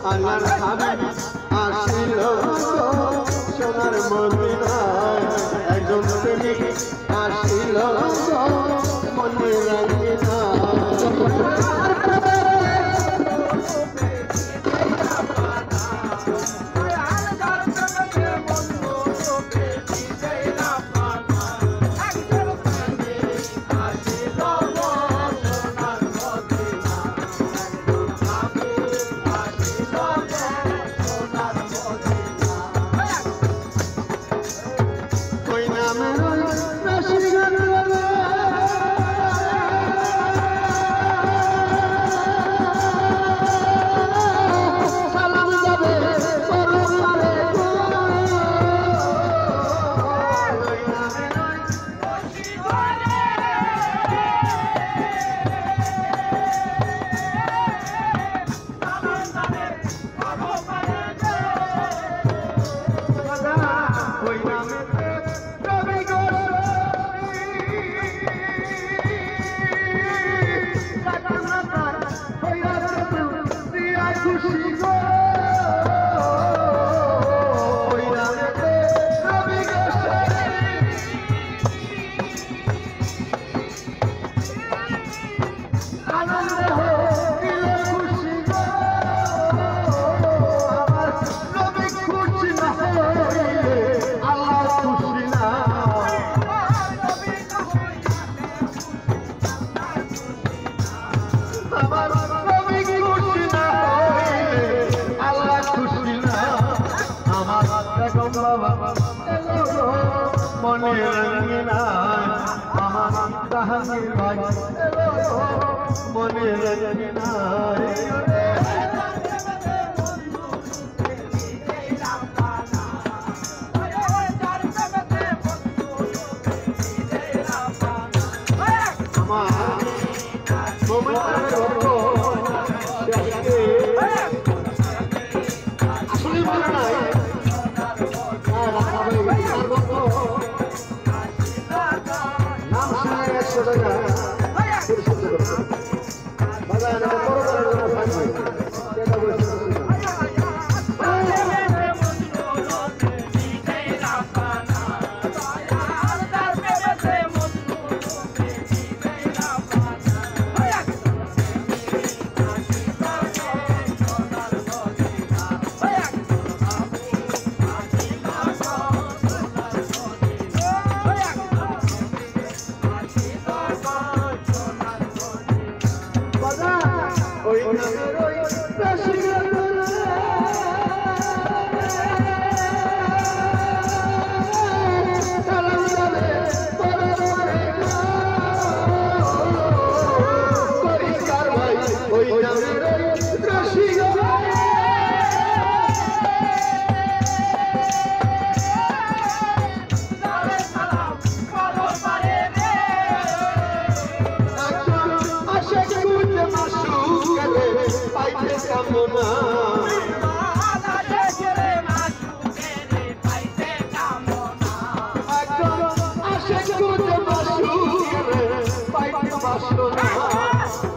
আল্লাহর হাবিব আসিল সোনার মদিনায় একজন প্রেমিক আসিল মনে রাখি না মনে রঙিনায় আমার জাহাঙ্গীর ভাই মনে রঙিনায়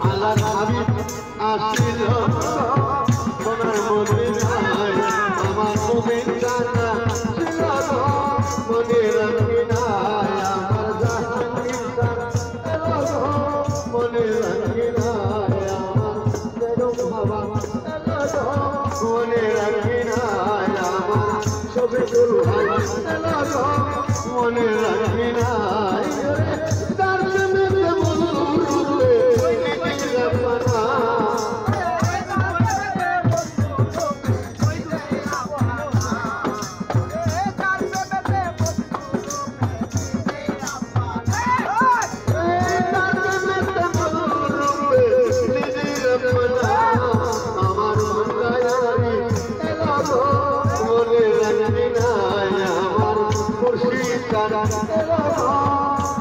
আল্লাহর হাবিব আসিল সোনার মদিনায় আমার মুমিন জানা ছিল মনে রঙিনায় আমার জাহাঙ্গীর এলো মনে রঙিনায় আমার বেগম বাবা এলো মনে রঙিনায় আমার শফিকুল ভাই এলো মনে রঙিনায়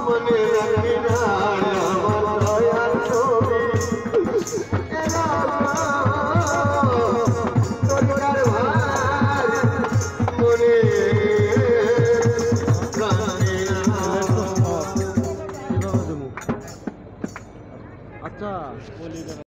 মনে রঙিনায় আমার দয়ার ছবি দরকার ভাই মনে আচ্ছা